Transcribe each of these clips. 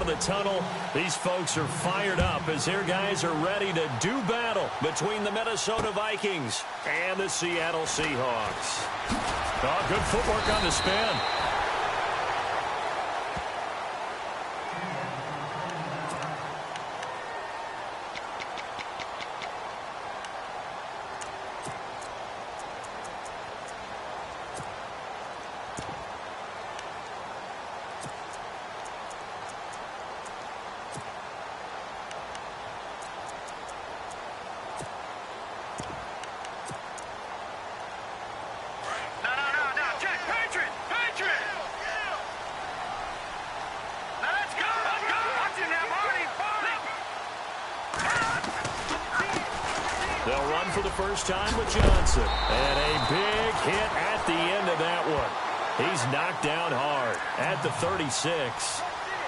of the tunnel. These folks are fired up as their guys are ready to do battle between the Minnesota Vikings and the Seattle Seahawks. Oh, good footwork on the spin. They'll run for the first time with Johnson. And a big hit at the end of that one. He's knocked down hard at the 36.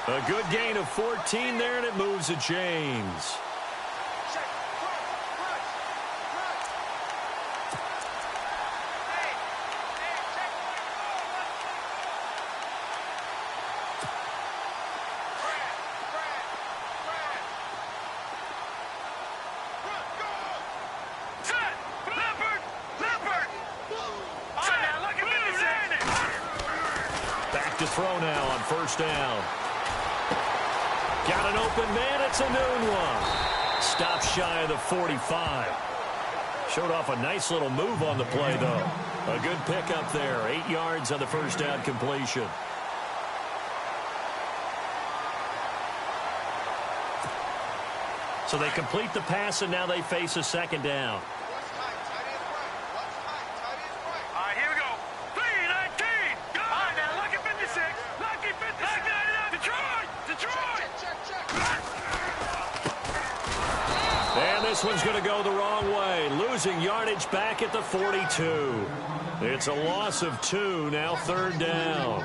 A good gain of 14 there, and it moves the chains. To throw now on first down. Got an open man. It's a noon one. Stop shy of the 45. Showed off a nice little move on the play, though. A good pickup there. 8 yards on the first down completion. So they complete the pass, and now they face a second down. This one's going to go the wrong way. Losing yardage back at the 42. It's a loss of 2, now third down.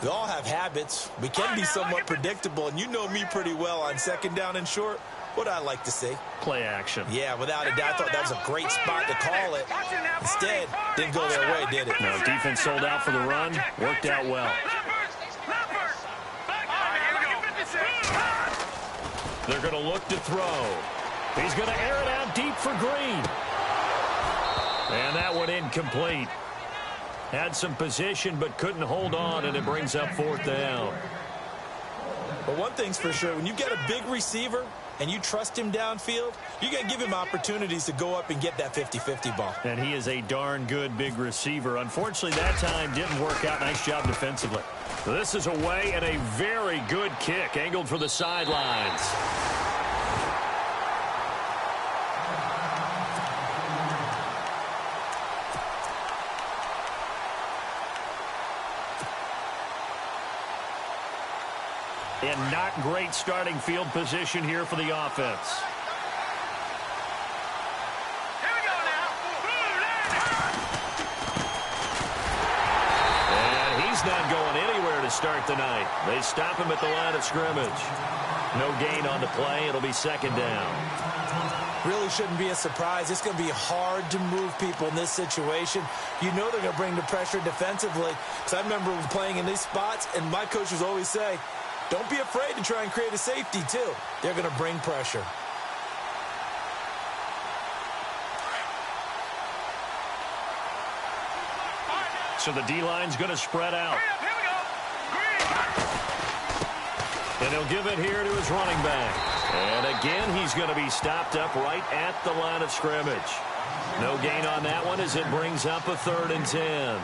We all have habits. We can be somewhat predictable, and you know me pretty well on second down and short. What I like to say? Play action. Yeah, without a doubt. I thought that was a great spot to call it. Instead, didn't go their way, did it? No, defense sold out for the run. Worked out well. They're going to look to throw. He's going to air it out deep for Green. And that one incomplete. Had some position but couldn't hold on, and it brings up fourth down. But one thing's for sure, when you've got a big receiver and you trust him downfield, you're going to give him opportunities to go up and get that 50-50 ball. And he is a darn good big receiver. Unfortunately, that time didn't work out. Nice job defensively. This is away and a very good kick angled for the sidelines. And not great starting field position here for the offense. Here we go now. And he's not going anywhere to start the night. They stop him at the line of scrimmage. No gain on the play. It'll be second down. Really shouldn't be a surprise. It's going to be hard to move people in this situation. You know they're going to bring the pressure defensively. Because I remember playing in these spots, and my coaches always say, don't be afraid to try and create a safety, too. They're going to bring pressure. So the D-line's going to spread out. Here we go. And he'll give it here to his running back. And again, he's going to be stopped up right at the line of scrimmage. No gain on that one as it brings up a 3rd and 10.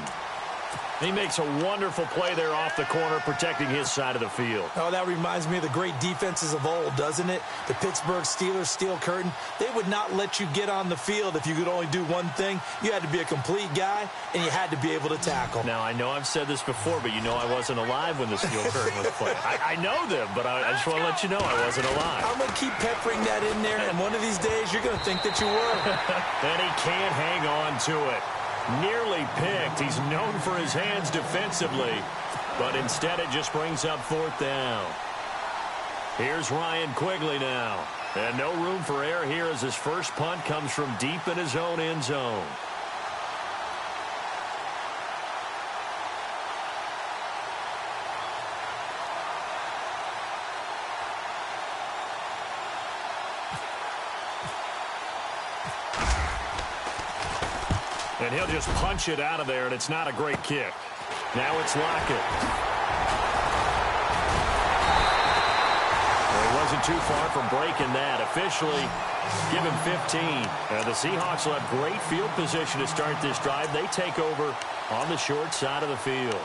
He makes a wonderful play there off the corner, protecting his side of the field. Oh, that reminds me of the great defenses of old, doesn't it? The Pittsburgh Steelers steel curtain. They would not let you get on the field if you could only do one thing. You had to be a complete guy, and you had to be able to tackle. Now, I know I've said this before, but you know I wasn't alive when the steel curtain was played. I know them, but I just want to let you know I wasn't alive. I'm going to keep peppering that in there, and one of these days you're going to think that you were. And he can't hang on to it. Nearly picked. He's known for his hands defensively, but instead it just brings up 4th down. Here's Ryan Quigley now. And no room for error here as his first punt comes from deep in his own end zone. And he'll just punch it out of there, and it's not a great kick. Now it's Lockett. Well, he wasn't too far from breaking that. Officially, give him 15. The Seahawks will have great field position to start this drive. They take over on the short side of the field.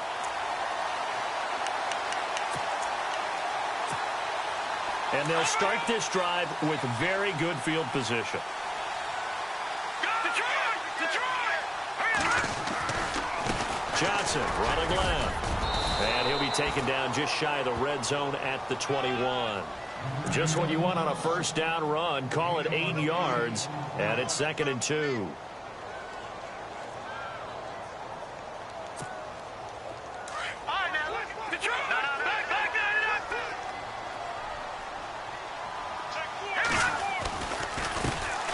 And they'll start this drive with very good field position. Johnson running left. And he'll be taken down just shy of the red zone at the 21. Just what you want on a first down run. Call it 8 yards. And it's 2nd and 2.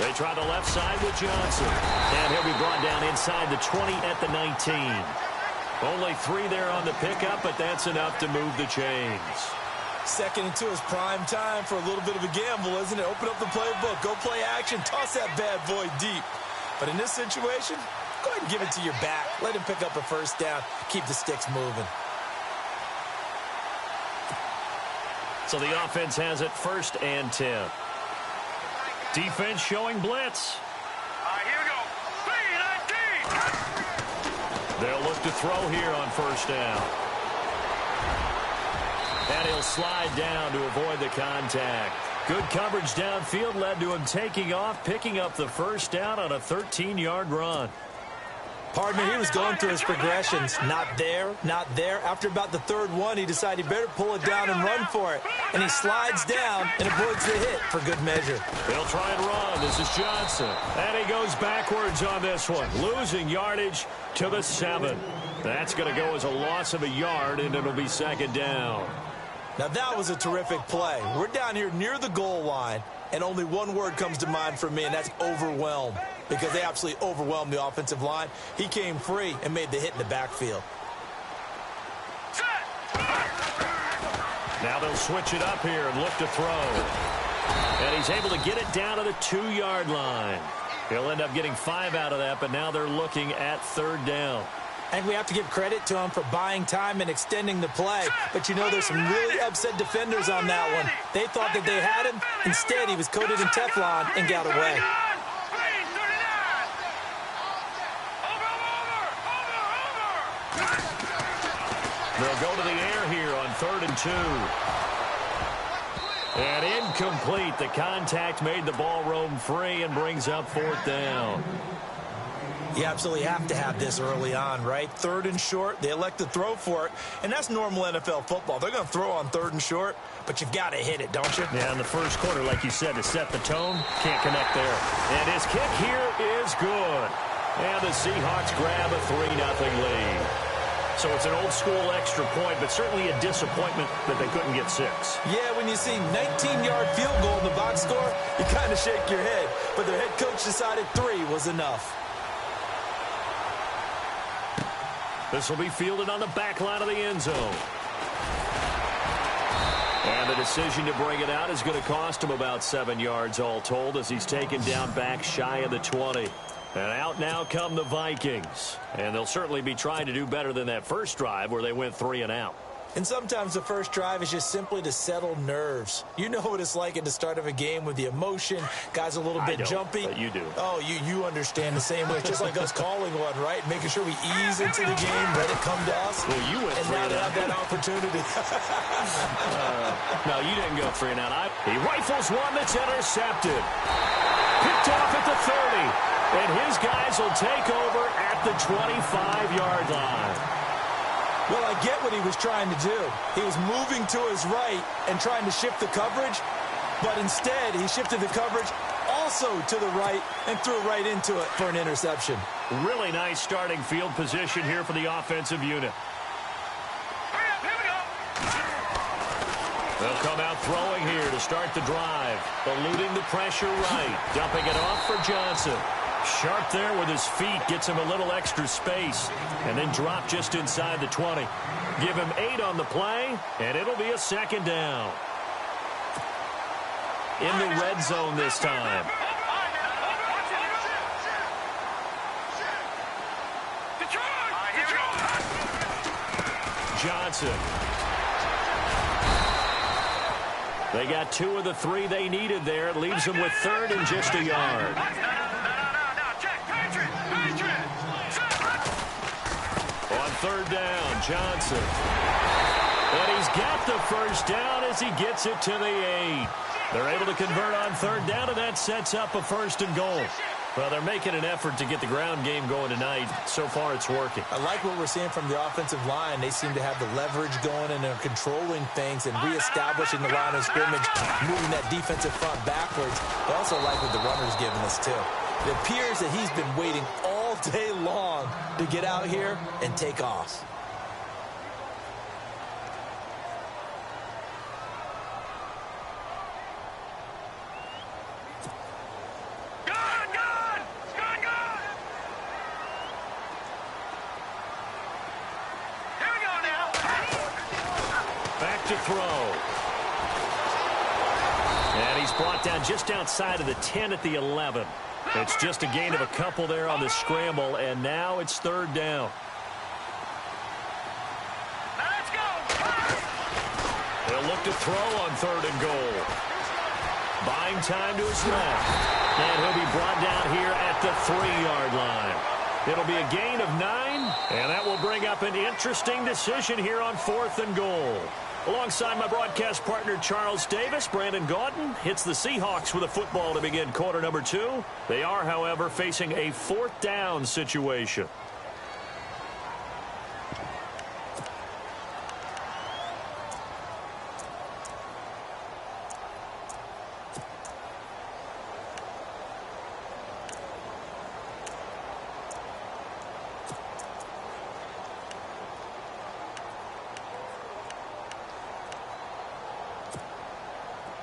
They try the left side with Johnson. And he'll be brought down inside the 20 at the 19. Only 3 there on the pickup, but that's enough to move the chains. 2nd and 2 is prime time for a little bit of a gamble, isn't it? Open up the playbook, go play action, toss that bad boy deep. But in this situation, go ahead and give it to your back. Let him pick up a first down. Keep the sticks moving. So the offense has it 1st and 10. Defense showing blitz. Here we go. 3-19. They'll look to throw here on 1st down. And he'll slide down to avoid the contact. Good coverage downfield led to him taking off, picking up the 1st down on a 13-yard run. Pardon me, he was going through his progressions. Not there, not there. After about the 3rd one, he decided he better pull it down and run for it. And he slides down and avoids the hit for good measure. They'll try and run. This is Johnson. And he goes backwards on this one, losing yardage to the 7. That's going to go as a loss of a yard, and it'll be 2nd down. Now, that was a terrific play. We're down here near the goal line, and only one word comes to mind for me, and that's overwhelmed, because they absolutely overwhelmed the offensive line. He came free and made the hit in the backfield. Now they'll switch it up here and look to throw. And he's able to get it down to the 2-yard line. He'll end up getting 5 out of that, but now they're looking at 3rd down. And we have to give credit to him for buying time and extending the play. But you know, there's some really upset defenders on that one. They thought that they had him. Instead, he was coated in Teflon and got away. They'll go to the air here on 3rd and 2. And incomplete. The contact made the ball roam free and brings up 4th down. You absolutely have to have this early on, right? 3rd and short, they elect to throw for it, and that's normal NFL football. They're going to throw on 3rd and short, but you've got to hit it, don't you? Yeah, in the first quarter, like you said, to set the tone, can't connect there. And his kick here is good. And the Seahawks grab a 3-0 lead. So it's an old-school extra point, but certainly a disappointment that they couldn't get 6. Yeah, when you see 19-yard field goal in the box score, you kind of shake your head. But their head coach decided 3 was enough. This will be fielded on the back line of the end zone. And the decision to bring it out is going to cost him about 7 yards all told as he's taken down back shy of the 20. And out now come the Vikings. And they'll certainly be trying to do better than that first drive where they went 3 and out. And sometimes the first drive is just simply to settle nerves. You know what it's like at the start of a game with the emotion. Guys a little bit jumpy. But you do. Oh, you understand the same way. It's just like us calling one, right? Making sure we ease into the game, let it come to us. Well, you went and 3 now and they out. have that opportunity. No, you didn't go 3 and out. He rifles one that's intercepted. Picked off at the 30. And his guys will take over at the 25-yard line. Well, I get what he was trying to do. He was moving to his right and trying to shift the coverage, but instead he shifted the coverage also to the right and threw right into it for an interception. Really nice starting field position here for the offensive unit. They'll come out throwing here to start the drive, eluding the pressure right, dumping it off for Johnson. Sharp there with his feet, gets him a little extra space, and then drop just inside the 20. Give him 8 on the play, and it'll be a 2nd down. In the red zone this time. Johnson. They got 2 of the 3 they needed there. It leaves them with 3rd and just a yard. On 3rd down, Johnson. And he's got the first down as he gets it to the 8. They're able to convert on 3rd down, and that sets up a 1st and goal. Well, they're making an effort to get the ground game going tonight. So far, it's working. I like what we're seeing from the offensive line. They seem to have the leverage going, and they're controlling things and reestablishing the line of scrimmage, moving that defensive front backwards. I also like what the runner's giving us, too. It appears that he's been waiting all day long to get out here and take off. To throw. And he's brought down just outside of the 10 at the 11. It's just a gain of a couple there on the scramble, and now it's 3rd down. Let's go. They'll look to throw on 3rd and goal. Buying time to his left. And he'll be brought down here at the 3-yard line. It'll be a gain of 9, and that will bring up an interesting decision here on 4th and goal. Alongside my broadcast partner, Charles Davis, Brandon Gaudin hits the Seahawks with a football to begin quarter number 2. They are, however, facing a 4th down situation.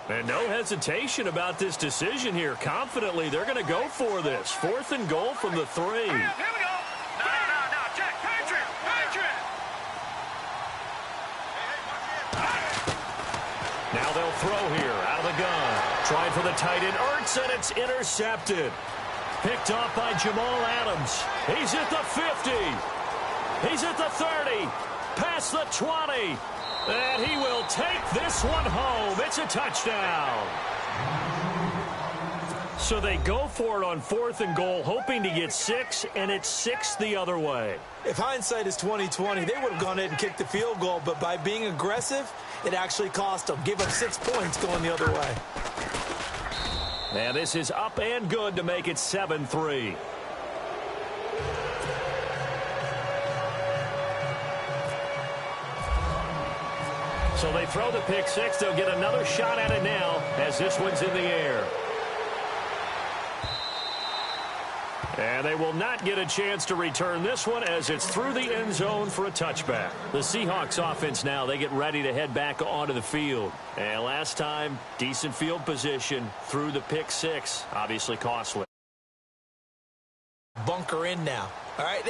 And no hesitation about this decision here. Confidently, they're going to go for this. 4th and goal from the 3. Here we go. No. Check. Patriot. Now they'll throw here out of the gun. Trying for the tight end. Ertz, and it's intercepted. Picked off by Jamal Adams. He's at the 50. He's at the 30. Past the 20. And he will take this one home. It's a touchdown. So they go for it on 4th and goal, hoping to get 6, and it's 6 the other way. If hindsight is 20/20, they would have gone ahead and kicked the field goal, but by being aggressive, it actually cost them. Give up 6 points going the other way. And this is up and good to make it 7-3. So they throw the pick 6. They'll get another shot at it now as this one's in the air. And they will not get a chance to return this one as it's through the end zone for a touchback. The Seahawks offense now, they get ready to head back onto the field. And last time, decent field position through the pick 6. Obviously costly. Bunker in now. All right,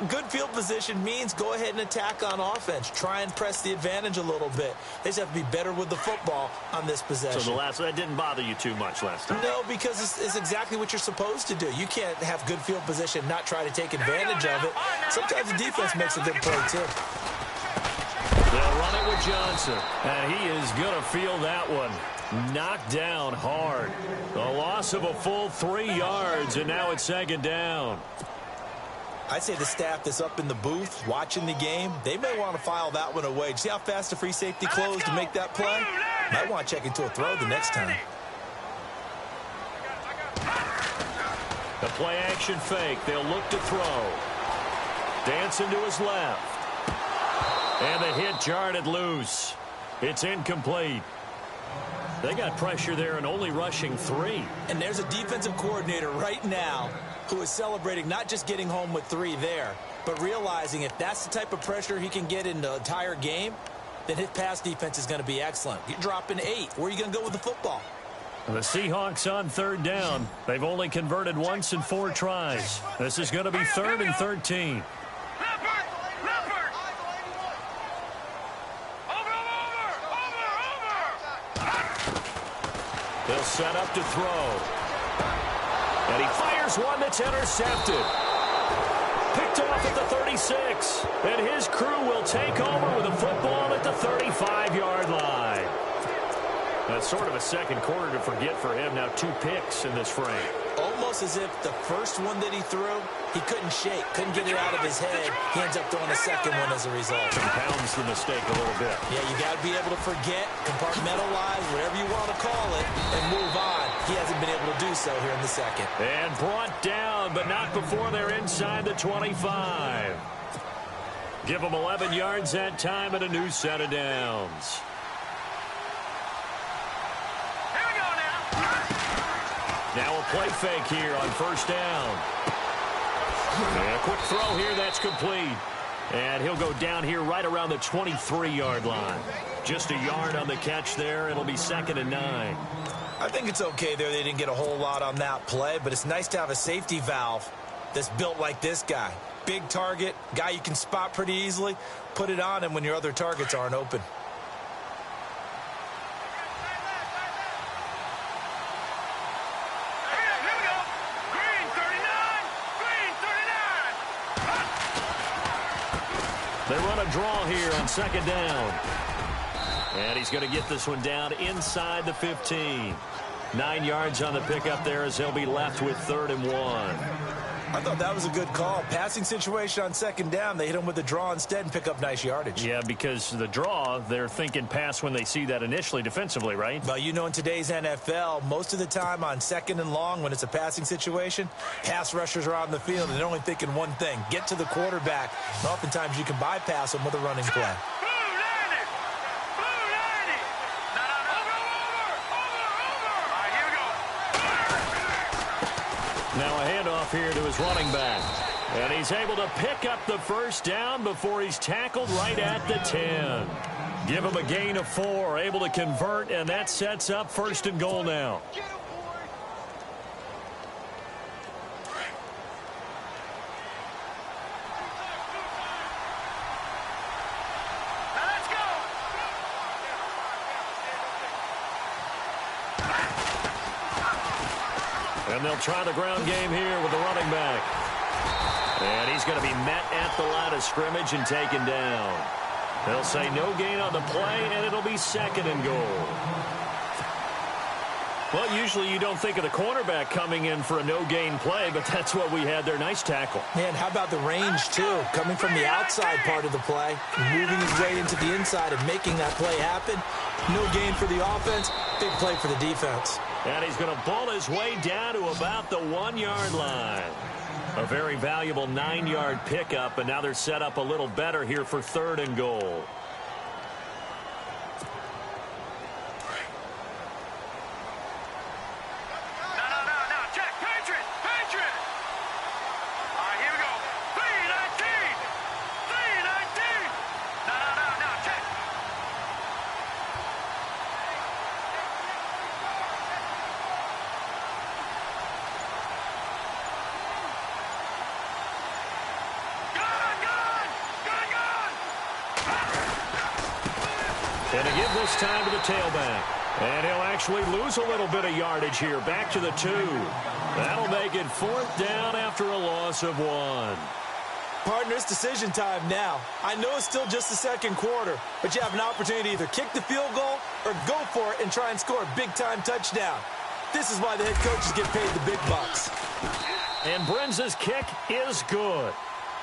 good field position means go ahead and attack on offense. Try and press the advantage a little bit. They just have to be better with the football on this possession. So that didn't bother you too much last time? No, because it's exactly what you're supposed to do. You can't have good field position, not try to take advantage of it. Sometimes the defense makes a good play, too. They'll run it with Johnson, and he is going to feel that one. Knocked down hard. A loss of a full 3 yards, and now it's 2nd down. I'd say the staff that's up in the booth watching the game, they may want to file that one away. See how fast the free safety closed to make that play? Might want to check into a throw the next time. The play action fake. They'll look to throw. Dancing to his left. And the hit jarred it loose. It's incomplete. They got pressure there and only rushing 3. And there's a defensive coordinator right now who is celebrating not just getting home with 3 there, but realizing if that's the type of pressure he can get in the entire game, then his pass defense is going to be excellent. You're dropping 8. Where are you going to go with the football? The Seahawks on 3rd down. They've only converted once in 4 tries. This is going to be 3rd and 13. They'll set up to throw. And he fires one that's intercepted. picked off at the 36. And his crew will take over with a football at the 35-yard line. That's sort of a second quarter to forget for him. Now 2 picks in this frame. Almost as if the first one that he threw, he couldn't shake, couldn't get it out of his head. He ends up throwing a second one as a result. Compounds the mistake a little bit. Yeah, you got to be able to forget, compartmentalize, whatever you want to call it, and move on. He hasn't been able to do so here in the second. And brought down, but not before they're inside the 25. Give them 11 yards that time and a new set of downs. Now a play fake here on first down. And a quick throw here, that's complete. And he'll go down here right around the 23-yard line. Just a yard on the catch there. It'll be 2nd and 9. I think it's okay there. They didn't get a whole lot on that play, but it's nice to have a safety valve that's built like this guy. Big target, guy you can spot pretty easily. Put it on him when your other targets aren't open. They run a draw here on 2nd down. And he's going to get this one down inside the 15. 9 yards on the pickup there as he'll be left with 3rd and 1. I thought that was a good call. Passing situation on 2nd down. They hit him with the draw instead and pick up nice yardage. Yeah, because the draw, they're thinking pass when they see that initially defensively, right? But you know, in today's NFL, most of the time on 2nd and long, when it's a passing situation, pass rushers are on the field and they're only thinking one thing, get to the quarterback. And oftentimes you can bypass them with a running play. Now a handoff here to his running back. And he's able to pick up the first down before he's tackled right at the 10. Give him a gain of 4, able to convert, and that sets up 1st and goal now. And they'll try the ground game here with the running back. And he's going to be met at the line of scrimmage and taken down. They'll say no gain on the play, and it'll be 2nd and goal. Well, usually you don't think of the cornerback coming in for a no-gain play, but that's what we had there. Nice tackle. Man, how about the range, too? Coming from the outside part of the play, moving his way into the inside and making that play happen. No gain for the offense, big play for the defense. And he's going to ball his way down to about the 1-yard line. A very valuable 9-yard pickup, and now they're set up a little better here for 3rd and goal. And to give this time to the tailback. And he'll actually lose a little bit of yardage here. Back to the 2. That'll make it 4th down after a loss of 1. Partner, it's decision time now. I know it's still just the second quarter, but you have an opportunity to either kick the field goal or go for it and try and score a big-time touchdown. This is why the head coaches get paid the big bucks. And Brenz's kick is good.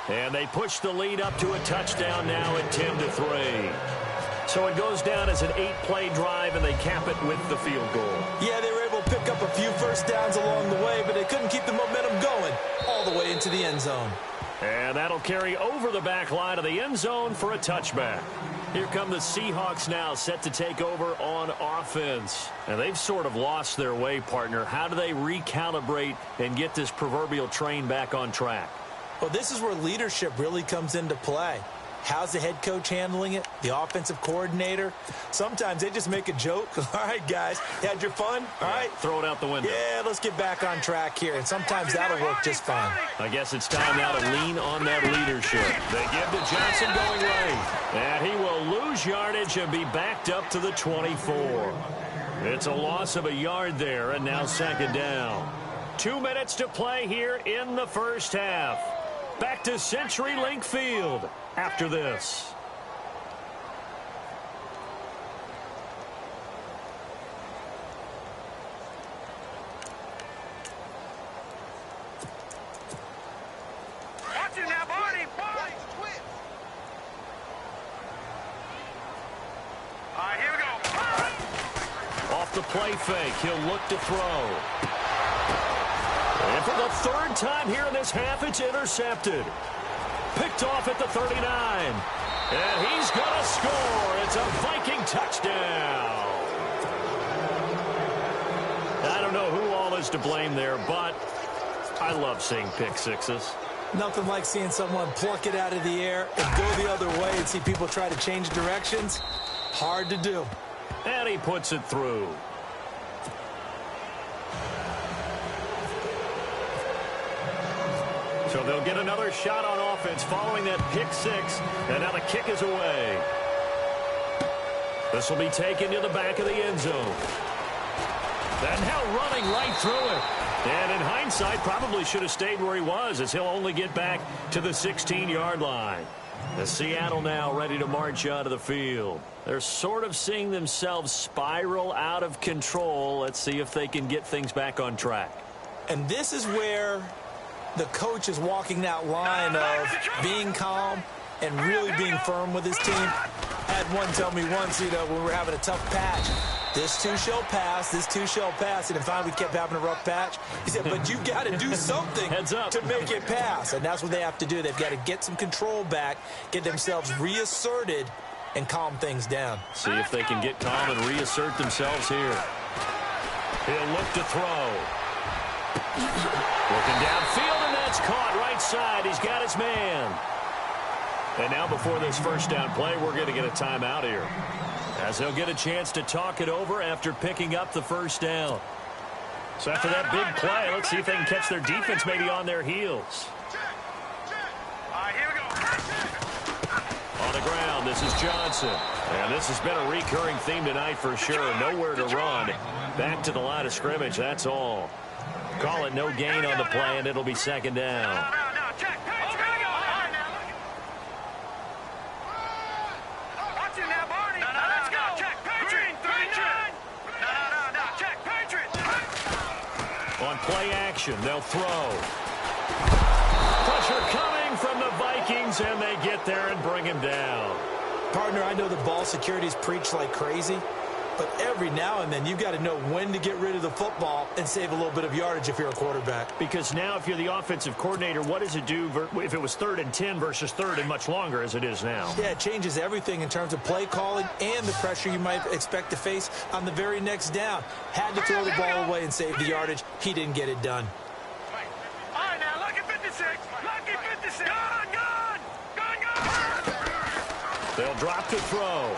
And they push the lead up to a touchdown now at 10-3. So it goes down as an 8-play drive, and they cap it with the field goal. Yeah, they were able to pick up a few first downs along the way, but they couldn't keep the momentum going all the way into the end zone. And that'll carry over the back line of the end zone for a touchback. Here come the Seahawks now, set to take over on offense. And they've sort of lost their way, partner. How do they recalibrate and get this proverbial train back on track? Well, this is where leadership really comes into play. How's the head coach handling it? The offensive coordinator? Sometimes they just make a joke. All right, guys, you had your fun? All right. Throw it out the window. Yeah, let's get back on track here. And sometimes that'll work just fine. I guess it's time now to lean on that leadership. They give to Johnson going right. And he will lose yardage and be backed up to the 24. It's a loss of a yard there, and now 2nd down. 2 minutes to play here in the first half. back to CenturyLink Field after this. Watch it now, Barney. All right, here we go. Off the play fake, he'll look to throw. And for the third time here in this half, it's intercepted. Picked off at the 39. And he's going to score. It's a Viking touchdown. I don't know who all is to blame there, but I love seeing pick sixes. Nothing like seeing someone pluck it out of the air and go the other way and see people try to change directions. Hard to do. And he puts it through. So they'll get another shot on offense following that pick six. And now the kick is away. This will be taken to the back of the end zone. And now running right through it. And in hindsight, probably should have stayed where he was, as he'll only get back to the 16-yard line. The Seattle now ready to march out of the field. They're sort of seeing themselves spiral out of control. Let's see if they can get things back on track. And this is where the coach is walking that line of being calm and really being firm with his team. I had one tell me once, when we were having a tough patch, this too shall pass, this too shall pass. And finally we kept having a rough patch. He said, but you've got to do something to make it pass. And that's what they have to do. They've got to get some control back, get themselves reasserted, and calm things down. See if they can get calm and reassert themselves here. He'll look to throw. Looking downfield, and that's caught right side. He's got his man. And now before this first down play, we're going to get a timeout here, as they'll get a chance to talk it over after picking up the first down. So after that big play, let's see if they can catch their defense maybe on their heels. All right, here we go. On the ground, this is Johnson. And this has been a recurring theme tonight for sure. Nowhere to run. Back to the line of scrimmage, that's all. Call it no gain on the play, and it'll be second down. No, check. Patriot. Watch it now, Barney. No, let's go. Check. Patriot. 39. No, check. Patriot. On play action, they'll throw. Pressure coming from the Vikings, and they get there and bring him down. Partner, I know the ball security is preached like crazy, but every now and then you've got to know when to get rid of the football and save a little bit of yardage if you're a quarterback. Because now if you're the offensive coordinator, what does it do if it was 3rd and 10 versus 3rd and much longer as it is now? Yeah, it changes everything in terms of play calling and the pressure you might expect to face on the very next down. Had to throw the ball away and save the yardage. He didn't get it done. All right, now, lucky 56. Lucky 56. Gun. They'll drop to throw.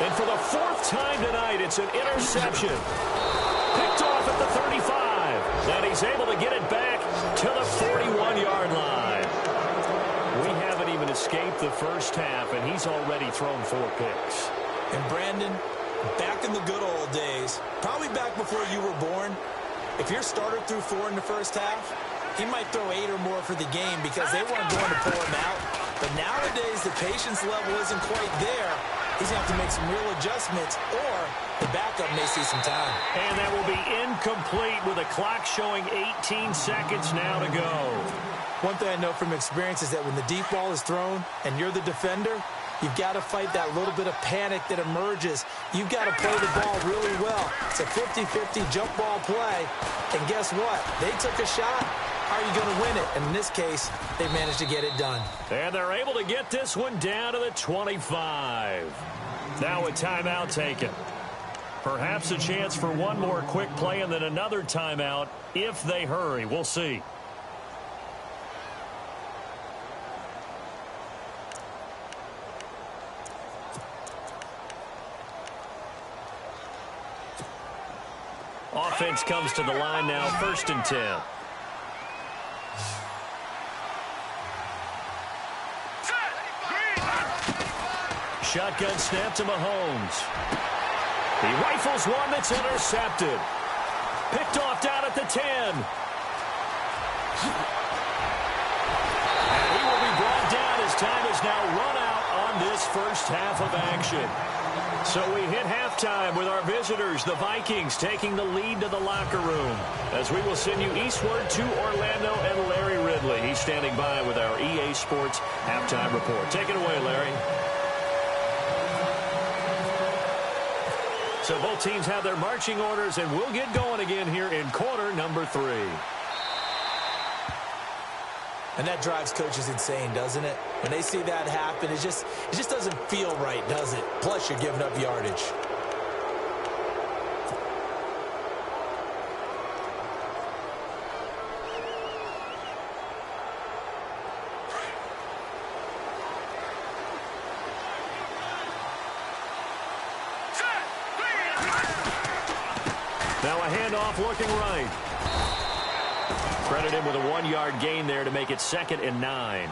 And for the 4th time tonight, it's an interception. Picked off at the 35. And he's able to get it back to the 41-yard line. We haven't even escaped the first half, and he's already thrown 4 picks. And Brandon, back in the good old days, probably back before you were born, if your starter threw 4 in the first half, he might throw 8 or more for the game because they weren't going to pull him out. But nowadays, the patience level isn't quite there. He's going to have to make some real adjustments, or the backup may see some time. And that will be incomplete with a clock showing 18 seconds now to go. One thing I know from experience is that when the deep ball is thrown and you're the defender, you've got to fight that little bit of panic that emerges. You've got to play the ball really well. It's a 50-50 jump ball play. And guess what? They took a shot. How are you going to win it? And in this case, they managed to get it done. And they're able to get this one down to the 25. Now a timeout taken. Perhaps a chance for one more quick play and then another timeout if they hurry. We'll see. Offense comes to the line now, 1st and 10. Shotgun snap to Mahomes. He rifles one that's intercepted. Picked off down at the 10. And he will be brought down as time has now run out on this first half of action. So we hit halftime with our visitors, the Vikings, taking the lead to the locker room. As we will send you eastward to Orlando and Larry Ridley. He's standing by with our EA Sports halftime report. Take it away, Larry. So both teams have their marching orders, and we'll get going again here in quarter number 3. And that drives coaches insane, doesn't it? When they see that happen, it just doesn't feel right, does it? Plus, you're giving up yardage. Now a handoff looking right. Credit him with a 1-yard gain there to make it 2nd and 9.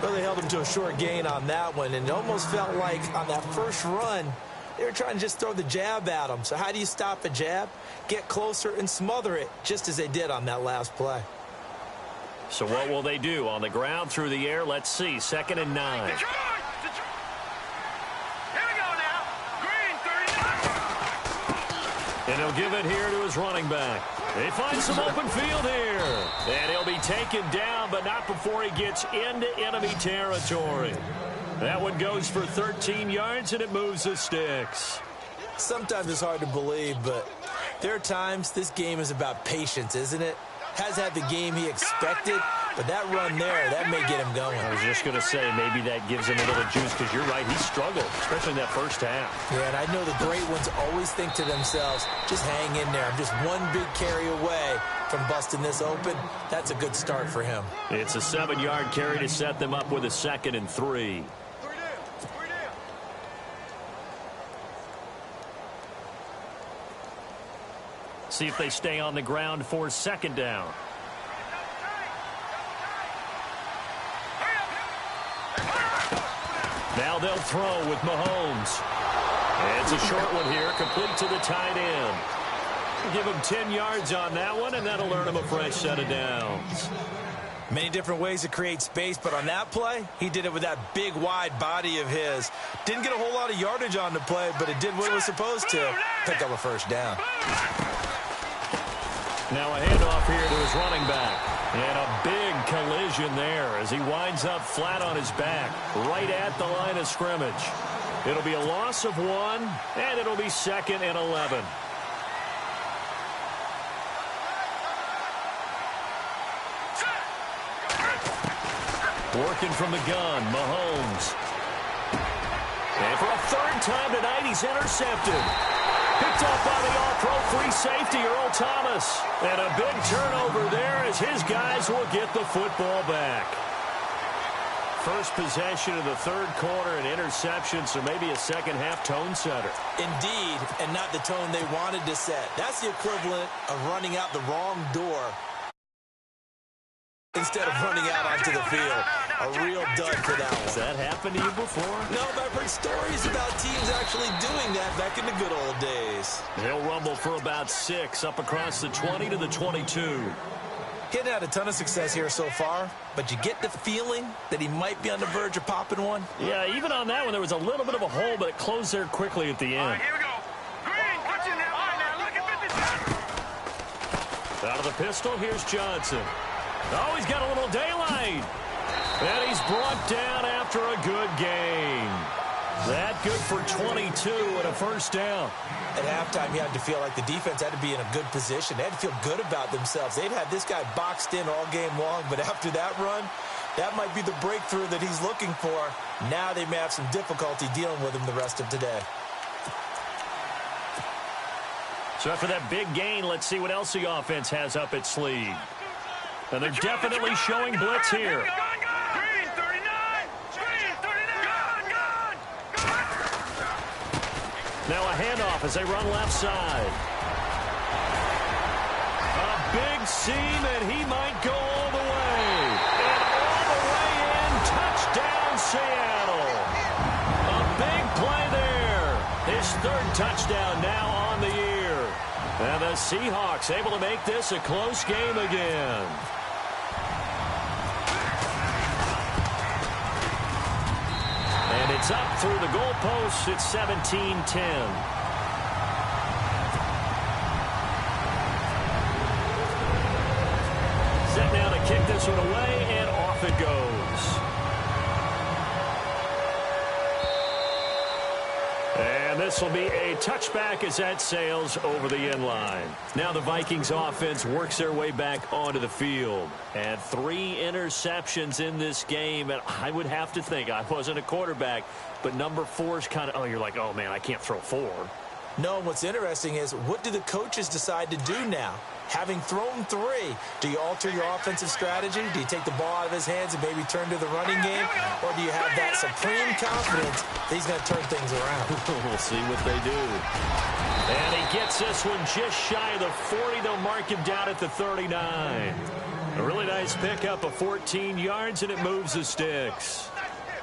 Well, they held him to a short gain on that one, and it almost felt like on that first run, they were trying to just throw the jab at him. So how do you stop a jab? Get closer and smother it, just as they did on that last play. So what will they do? On the ground, through the air, let's see. 2nd and 9. Detroit! Here we go now. Green, 39. And he'll give it here to his running back. They find some open field here. And he'll be taken down, but not before he gets into enemy territory. That one goes for 13 yards, and it moves the sticks. Sometimes it's hard to believe, but there are times this game is about patience, isn't it? Has had the game he expected, but that run there, that may get him going. I was just going to say, maybe that gives him a little juice, because you're right, he struggled, especially in that first half. Yeah, and I know the great ones always think to themselves, just hang in there. I'm just one big carry away from busting this open. That's a good start for him. It's a 7-yard carry to set them up with a 2nd and 3. See if they stay on the ground for 2nd down. Now they'll throw with Mahomes. It's a short one here, complete to the tight end. Give him 10 yards on that one, and that'll earn him a fresh set of downs. Many different ways to create space, but on that play, he did it with that big, wide body of his. Didn't get a whole lot of yardage on the play, but it did what it was supposed to. Pick up a first down. Now a handoff here to his running back. And a big collision there as he winds up flat on his back, right at the line of scrimmage. It'll be a loss of 1, and it'll be 2nd and 11. Working from the gun, Mahomes. And for a 3rd time tonight, he's intercepted. Picked off by the all-pro free safety, Earl Thomas. And a big turnover there as his guys will get the football back. First possession of the 3rd quarter, an interception, so maybe a second-half tone setter. Indeed, and not the tone they wanted to set. That's the equivalent of running out the wrong door instead of running out onto the field. A real dud for that one. Has that happened to you before? No, but I've heard stories about teams actually doing that back in the good old days. He'll rumble for about 6 up across the 20 to the 22. He hadn't had a ton of success here so far, but you get the feeling that he might be on the verge of popping one. Yeah, even on that one, there was a little bit of a hole, but it closed there quickly at the end. All right, here we go. Green, watching that line now. Look at 57. Out of the pistol, here's Johnson. Oh, he's got a little daylight. And he's brought down after a good game. That good for 22 and a first down. At halftime, you had to feel like the defense had to be in a good position. They had to feel good about themselves. They'd had this guy boxed in all game long, but after that run, that might be the breakthrough that he's looking for. Now they may have some difficulty dealing with him the rest of today. So after that big gain, let's see what else the offense has up its sleeve. And they're definitely showing blitz here. Green, 39. Green, 39. Gone. Now a handoff as they run left side. A big seam, and he might go all the way. And all the way in, touchdown Seattle. A big play there. His 3rd touchdown now on the year. And the Seahawks able to make this a close game again. And it's up through the goalposts. It's 17-10. Set now to kick this one away, and off it goes. And this will be a touchback as that sails over the end line. Now the Vikings offense works their way back onto the field. And 3 interceptions in this game. And I would have to think, I wasn't a quarterback, but number 4 is kind of, you're like, oh, man, I can't throw 4. No, what's interesting is, what do the coaches decide to do now? Having thrown 3, do you alter your offensive strategy? Do you take the ball out of his hands and maybe turn to the running game? Or do you have that supreme confidence that he's going to turn things around? We'll see what they do. And he gets this one just shy of the 40. They'll mark him down at the 39. A really nice pickup of 14 yards, and it moves the sticks.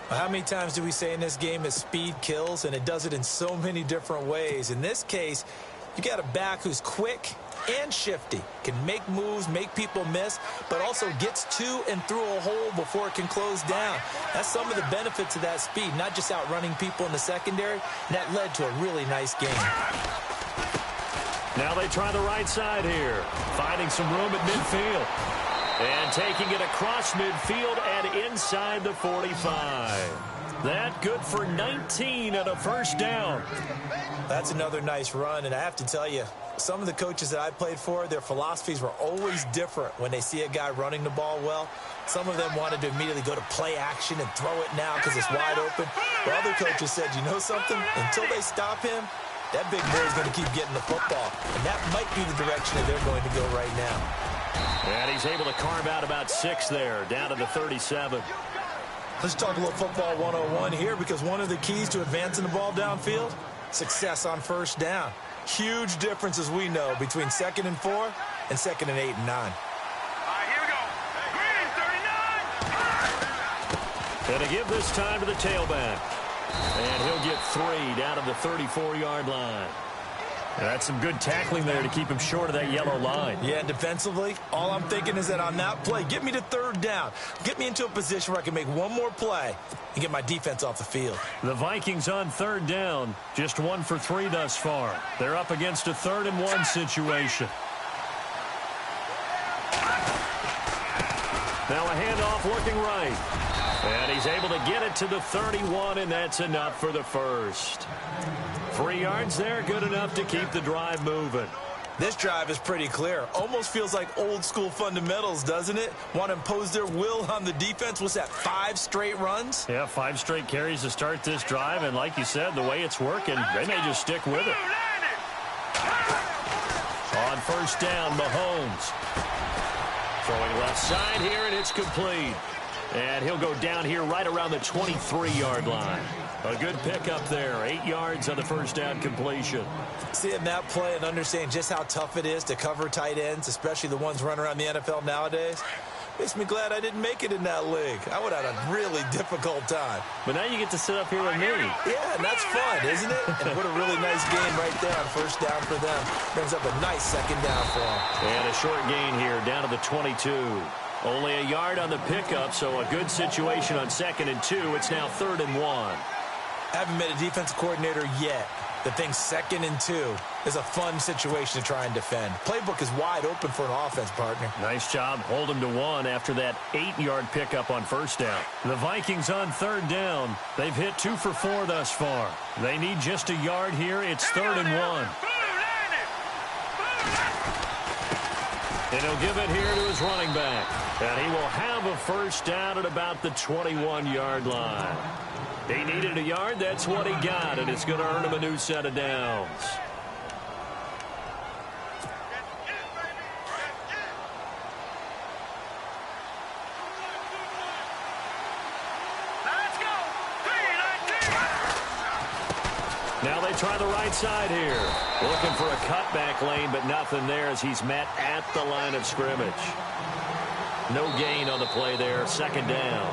How many times do we say in this game that speed kills, and it does it in so many different ways? In this case, you got a back who's quick and shifty, can make moves, make people miss, but also gets to and through a hole before it can close down. That's some of the benefits of that speed, not just outrunning people in the secondary, and that led to a really nice game. Now they try the right side here, finding some room at midfield. And taking it across midfield and inside the 45. That good for 19 and a first down. That's another nice run, and I have to tell you, some of the coaches that I played for, their philosophies were always different when they see a guy running the ball well. Some of them wanted to immediately go to play action and throw it now because it's wide open. But other coaches said, you know something? Until they stop him, that big boy is going to keep getting the football. And that might be the direction that they're going to go right now. And he's able to carve out about 6 there, down to the 37. Let's talk a little football 101 here, because one of the keys to advancing the ball downfield, success on first down. Huge difference, as we know, between 2nd and 4 and 2nd and 8 and 9. All right, here we go. Green, 39. And to give this time to the tailback. And he'll get 3 down to the 34-yard line. That's some good tackling there to keep him short of that yellow line. Yeah, and defensively, all I'm thinking is that on that play, get me to 3rd down. Get me into a position where I can make one more play and get my defense off the field. The Vikings on 3rd down, just 1 for 3 thus far. They're up against a 3rd and 1 situation. Now a handoff looking right. And he's able to get it to the 31, and that's enough for the first. 3 yards there, good enough to keep the drive moving. This drive is pretty clear. Almost feels like old school fundamentals, doesn't it? Want to impose their will on the defense. What's that, 5 straight runs? Yeah, 5 straight carries to start this drive, and like you said, the way it's working, they may just stick with it. On first down, Mahomes. Throwing left side here, and it's complete. And he'll go down here right around the 23-yard line. A good pickup there. 8 yards on the first down completion. Seeing that play and understanding just how tough it is to cover tight ends, especially the ones running around the NFL nowadays, makes me glad I didn't make it in that league. I would have had a really difficult time. But now you get to sit up here with me. Yeah, and that's fun, isn't it? And what a really nice game right there on first down for them. Brings up a nice 2nd down for them. And a short gain here down to the 22. Only a yard on the pickup, so a good situation on 2nd and 2. It's now 3rd and 1. Haven't been a defensive coordinator yet. The thing 2nd and 2 is a fun situation to try and defend. Playbook is wide open for an offense, partner. Nice job. Hold him to 1 after that 8-yard pickup on first down. The Vikings on 3rd down. They've hit 2 for 4 thus far. They need just a yard here. It's 3rd and 1. And he'll give it here to his running back. And he will have a first down at about the 21-yard line. He needed a yard. That's what he got, and it's going to earn him a new set of downs. Now they try the right side here. Looking for a cutback lane, but nothing there as he's met at the line of scrimmage. No gain on the play there. 2nd down.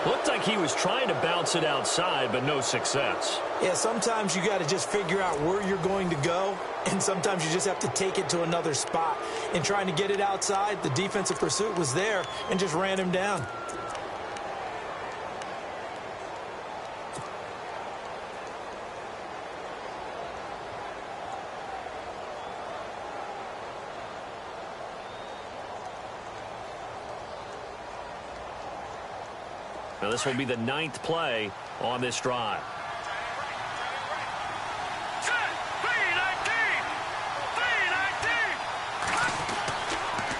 Looked like he was trying to bounce it outside, but no success. Yeah, sometimes you got to just figure out where you're going to go, and sometimes you just have to take it to another spot. In trying to get it outside, the defensive pursuit was there and just ran him down. Now this will be the 9th play on this drive.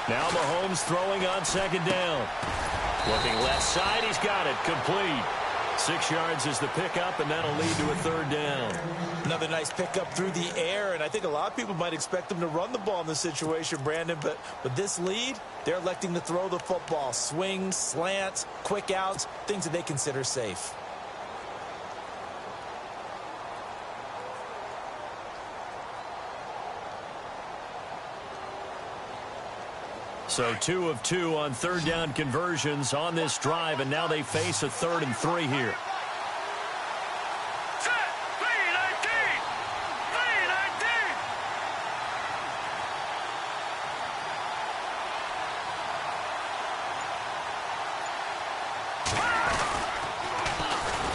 Now Mahomes throwing on 2nd down. Looking left side, he's got it. Complete. 6 yards is the pickup, and that'll lead to a 3rd down. Another nice pickup through the air, and I think a lot of people might expect them to run the ball in this situation, Brandon, but with this lead, they're electing to throw the football. Swings, slants, quick outs, things that they consider safe. So 2 of 2 on 3rd down conversions on this drive, and now they face a 3rd and 3 here.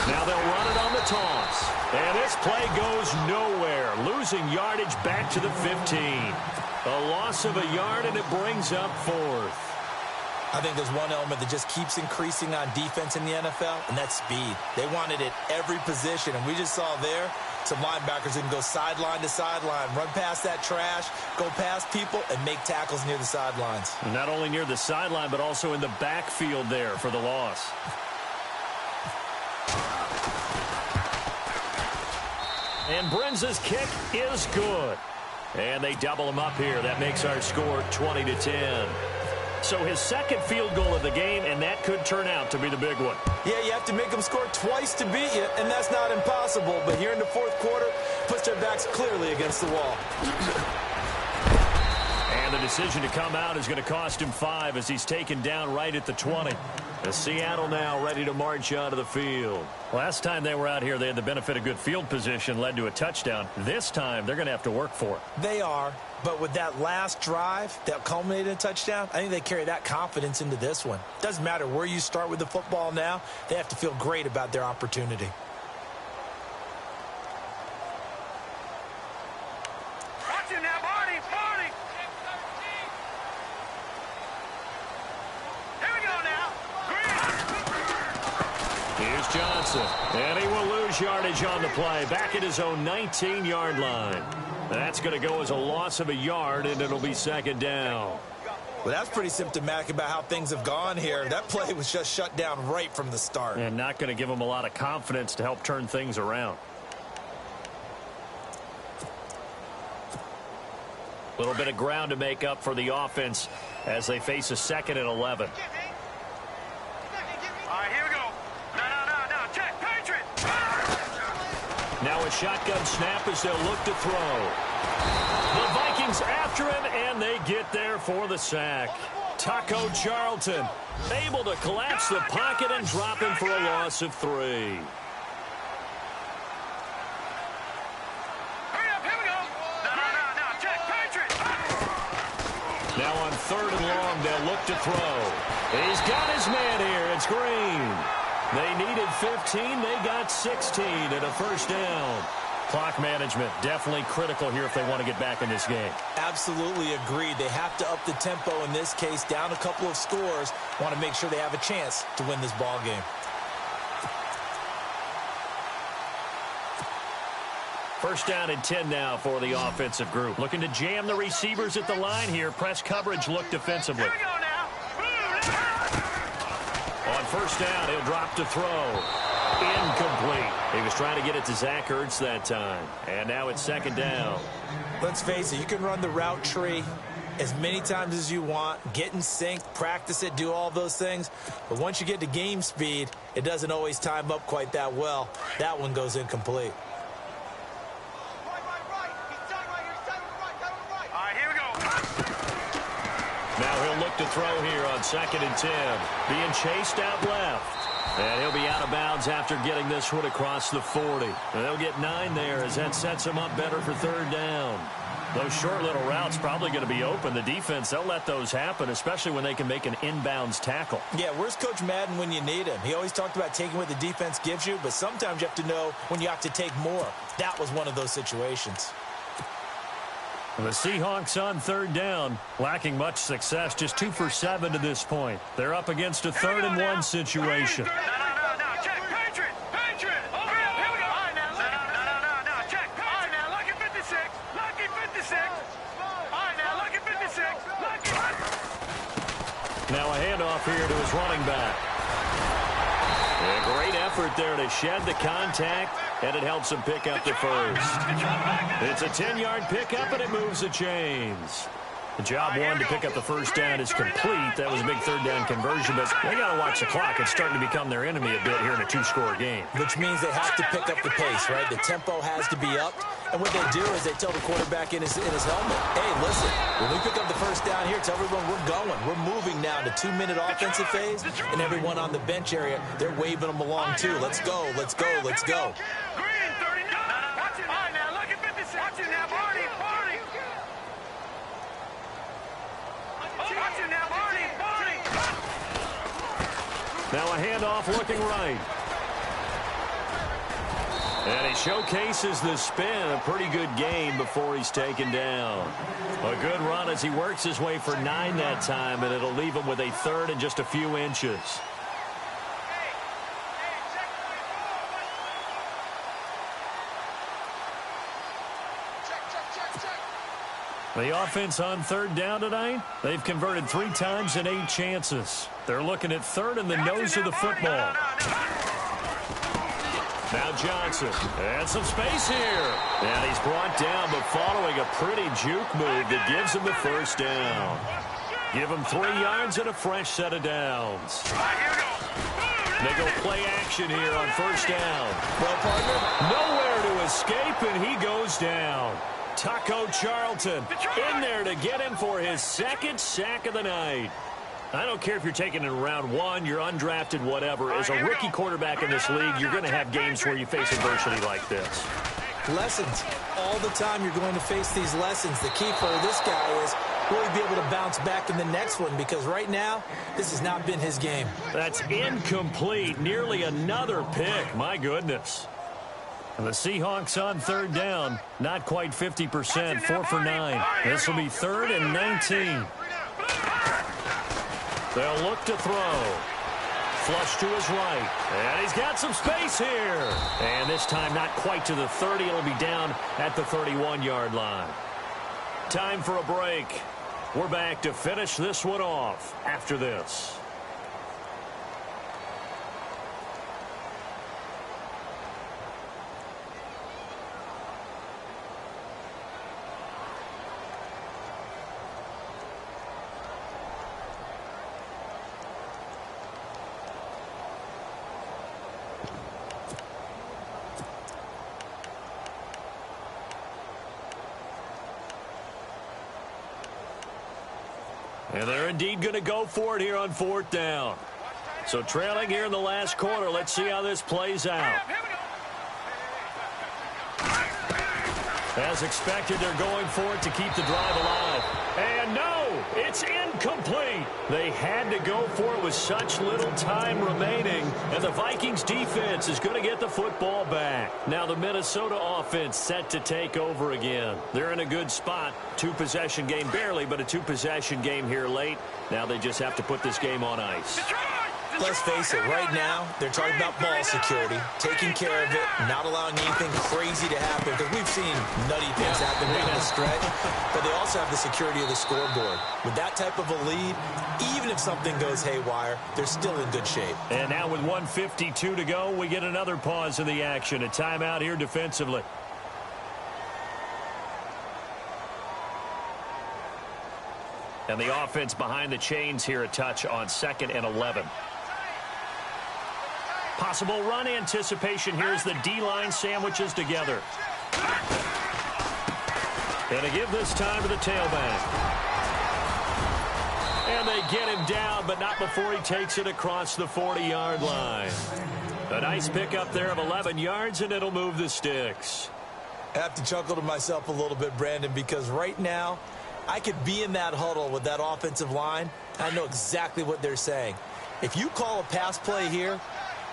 Now they'll run it on the toss. And this play goes nowhere, losing yardage back to the 15. A loss of a yard, and it brings up 4th. I think there's one element that just keeps increasing on defense in the NFL, and that's speed. They want it at every position, and we just saw there some linebackers that can go sideline to sideline, run past that trash, go past people, and make tackles near the sidelines. Not only near the sideline, but also in the backfield there for the loss. And Brenza's kick is good. And they double him up here. That makes our score 20-10. So his 2nd field goal of the game, and that could turn out to be the big one. Yeah, you have to make them score twice to beat you, and that's not impossible. But here in the 4th quarter, puts their backs clearly against the wall. And the decision to come out is going to cost him 5 as he's taken down right at the 20. The Seattle now ready to march out of the field. Last time they were out here, they had the benefit of good field position, led to a touchdown. This time, they're going to have to work for it. They are, but with that last drive that culminated in a touchdown, I think they carry that confidence into this one. Doesn't matter where you start with the football now, they have to feel great about their opportunity. Watching that body, body. Here we go now. Here's Johnson, and he will lose yardage on the play, back at his own 19-yard line. That's going to go as a loss of a yard, and it'll be 2nd down. Well, that's pretty symptomatic about how things have gone here. That play was just shut down right from the start. And not going to give them a lot of confidence to help turn things around. A little bit of ground to make up for the offense as they face a 2nd and 11. All right, here we go. No, check, Patriot. Now a shotgun snap as they'll look to throw. The Vikings after him, and they get there for the sack. Taco Charlton able to collapse the pocket and drop him for a loss of 3. Hurry up, here we go. No, check, Patriot. Now on 3rd and long, they'll look to throw. He's got his man here. It's Green. They needed 15. They got 16 and a 1st down. Clock management definitely critical here if they want to get back in this game. Absolutely agreed. They have to up the tempo in this case, down a couple of scores. Want to make sure they have a chance to win this ball game. First down and 10 now for the offensive group. Looking to jam the receivers at the line here. Press coverage look defensively. Here we go now. On 1st down, he'll drop to throw. Incomplete. He was trying to get it to Zach Ertz that time. And now it's 2nd down. Let's face it, you can run the route tree as many times as you want, get in sync, practice it, do all those things. But once you get to game speed, it doesn't always time up quite that well. That one goes incomplete. All right, here we go. Now he'll look to throw here on 2nd and 10. Being chased out left. And he'll be out of bounds after getting this one across the 40. And they'll get 9 there as that sets them up better for third down. Those short little routes probably going to be open. The defense, they'll let those happen, especially when they can make an inbounds tackle. Yeah, where's Coach Madden when you need him? He always talked about taking what the defense gives you, but sometimes you have to know when you have to take more. That was one of those situations. The Seahawks on third down, lacking much success, just 2 for 7 to this point. They're up against a 3rd and 1 situation. No, check, Patriot, over here, here we go. All right, now, no, check, all right, now, lucky 56, all right, now, lucky 56, Now a handoff here to his running back. A great effort there to shed the contact, and it helps him pick up the first. It's a 10-yard pickup, and it moves the chains. The job one to pick up the first down is complete. That was a big third down conversion, but they got to watch the clock. It's starting to become their enemy a bit here in a 2-score game. Which means they have to pick up the pace, right? The tempo has to be upped. And what they do is they tell the quarterback in his helmet, hey, listen, when we pick up the first down here, tell everyone we're going. We're moving now to 2-minute offensive phase, and everyone on the bench area, they're waving them along too. Let's go, let's go, let's go. Green, 39. Watch it. All right, now, lucky 56. Watch it now, Barney. Watch it now, Barney. Now a handoff looking right. And he showcases the spin. A pretty good game before he's taken down. A good run as he works his way for 9 that time, and it'll leave him with a 3rd and just a few inches. The offense on third down tonight, they've converted 3 times in 8 chances. They're looking at 3rd in the nose of the football. Now Johnson, and some space here. And he's brought down, but following a pretty juke move that gives him the first down. Give him 3 yards and a fresh set of downs. They go play action here on first down. Well, partner, nowhere to escape, and he goes down. Taco Charlton in there to get him for his 2nd sack of the night. I don't care if you're taking it in round 1, you're undrafted, whatever. As a rookie quarterback in this league, you're going to have games where you face adversity like this. Lessons. All the time you're going to face these lessons. The key for this guy is will he be able to bounce back in the next one? Because right now, this has not been his game. That's incomplete. Nearly another pick. My goodness. And the Seahawks on third down. Not quite 50%. 4 for 9. This will be 3rd and 19. They'll look to throw. Flush to his right. And he's got some space here. And this time not quite to the 30. It'll be down at the 31-yard line. Time for a break. We're back to finish this one off after this. And they're indeed going to go for it here on 4th down. So trailing here in the last quarter. Let's see how this plays out. As expected, they're going for it to keep the drive alive. And no, it's incomplete. They had to go for it with such little time remaining. And the Vikings defense is going to get the football back. Now the Minnesota offense set to take over again. They're in a good spot. 2-possession game, barely, but a 2-possession game here late. Now they just have to put this game on ice. Let's face it, right now, they're talking about ball security, taking care of it, not allowing anything crazy to happen, because we've seen nutty things happen down the stretch, but they also have the security of the scoreboard. With that type of a lead, even if something goes haywire, they're still in good shape. And now with 1:52 to go, we get another pause in the action. A timeout here defensively. And the offense behind the chains here a touch on 2nd and 11. Possible run anticipation here as the D-line sandwiches together. And to give this time to the tailback. And they get him down, but not before he takes it across the 40-yard line. A nice pickup there of 11 yards, and it'll move the sticks. I have to chuckle to myself a little bit, Brandon, because right now I could be in that huddle with that offensive line. I know exactly what they're saying. If you call a pass play here,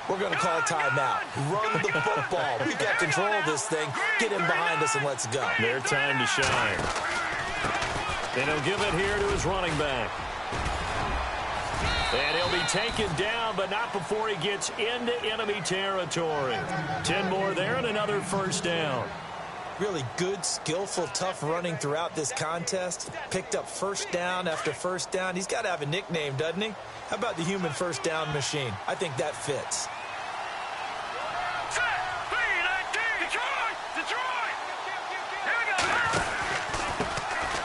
we're going to call a timeout. Run the football. We've got control of this thing. Get him behind us and let's go. Their time to shine. And he'll give it here to his running back. And he'll be taken down, but not before he gets into enemy territory. 10 more there and another first down. Really good, skillful, tough running throughout this contest. Picked up first down after first down. He's got to have a nickname, doesn't he? How about the human first down machine? I think that fits.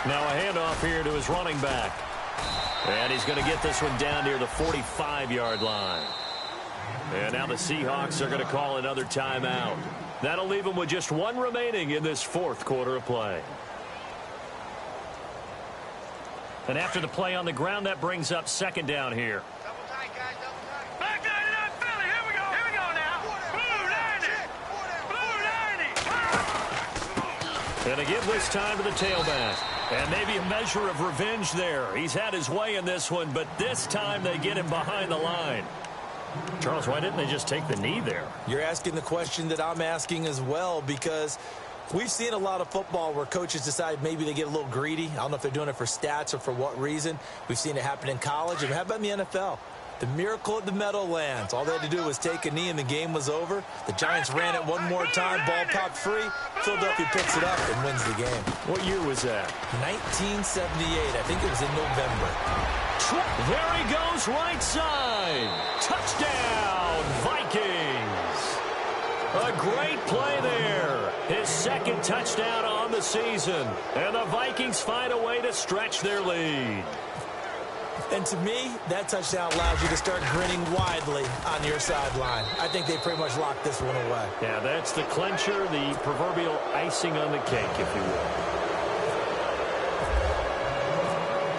Now a handoff here to his running back. And he's going to get this one down near the 45-yard line. And now the Seahawks are going to call another timeout. That'll leave them with just one remaining in this fourth quarter of play. And after the play on the ground, that brings up second down here. Double tight, guys, double tight. Back 99 Philly, here we go. Here we go now. Blue 90. Blue 90. And they give this time to the tailback. And maybe a measure of revenge there. He's had his way in this one, but this time they get him behind the line. Charles, why didn't they just take the knee there? You're asking the question that I'm asking as well, because we've seen a lot of football where coaches decide maybe they get a little greedy. I don't know if they're doing it for stats or for what reason. We've seen it happen in college. And how about in the NFL? The miracle at the Meadowlands. All they had to do was take a knee and the game was over. The Giants ran it one more time. Ball popped free. Philadelphia picks it up and wins the game. What year was that? 1978. I think it was in November. There he goes, right side. Touchdown, Vikings. A great play there. His second touchdown on the season. And the Vikings find a way to stretch their lead. And to me, that touchdown allows you to start grinning widely on your sideline. I think they pretty much locked this one away. Yeah, that's the clincher, the proverbial icing on the cake, if you will.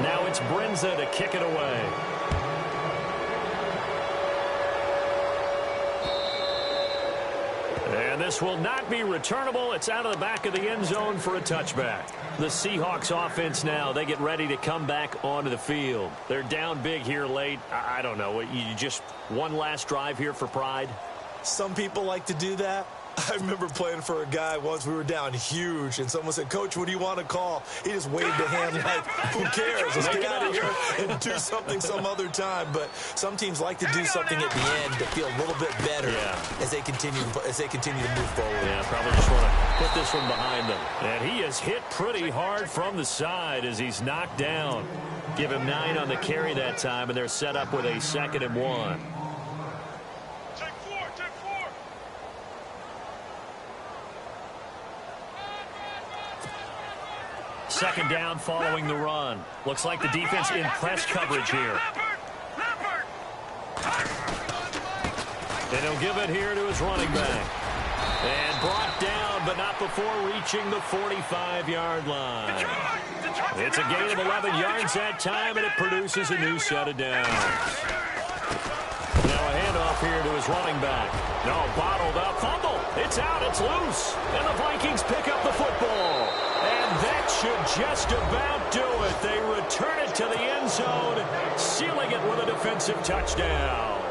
Now it's Brinza to kick it away. And this will not be returnable. It's out of the back of the end zone for a touchback. The Seahawks offense now, they get ready to come back onto the field. They're down big here late. I don't know. You just one last drive here for pride? Some people like to do that. I remember playing for a guy once. We were down huge, and someone said, "Coach, what do you want to call?" He just waved a hand like, "Who cares? Let's get out of here and do something some other time." But some teams like to do something at the end to feel a little bit better as they continue to move forward. Yeah, probably just want to put this one behind them. And he is hit pretty hard from the side as he's knocked down. Give him 9 on the carry that time, and they're set up with a 2nd and 1. Second down following the run. Looks like the defense in press coverage here. And he'll give it here to his running back. And brought down, but not before reaching the 45-yard line. It's a gain of 11 yards that time, and it produces a new set of downs. Now a handoff here to his running back. No, bottled up. Fumble. It's out. It's loose. And the Vikings pick up the football. And that should just about do it. They return it to the end zone, sealing it with a defensive touchdown.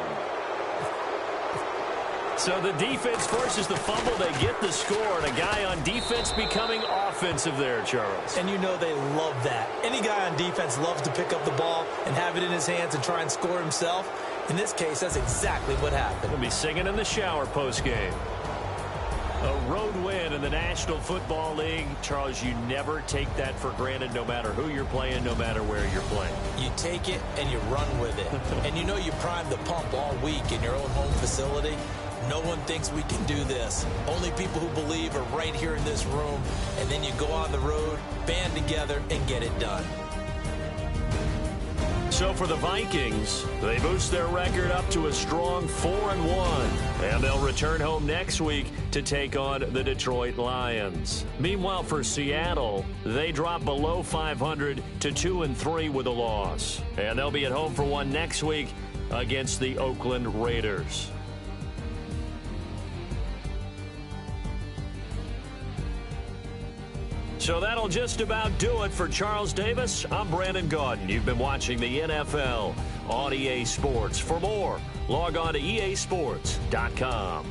So the defense forces the fumble. They get the score, and a guy on defense becoming offensive there, Charles. And you know they love that. Any guy on defense loves to pick up the ball and have it in his hands and try and score himself. In this case, that's exactly what happened. He'll be singing in the shower postgame. A road win in the National Football League. Charles, you never take that for granted, no matter who you're playing, no matter where you're playing. You take it and you run with it. And you know you primed the pump all week in your own home facility. No one thinks we can do this. Only people who believe are right here in this room. And then you go on the road, band together, and get it done. So for the Vikings, they boost their record up to a strong 4-1. And they'll return home next week to take on the Detroit Lions. Meanwhile, for Seattle, they drop below 500 to 2-3 with a loss. And they'll be at home for one next week against the Oakland Raiders. So that'll just about do it for Charles Davis. I'm Brandon Gaudin. You've been watching the NFL on EA Sports. For more, log on to easports.com.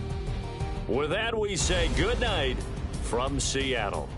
With that, we say good night from Seattle.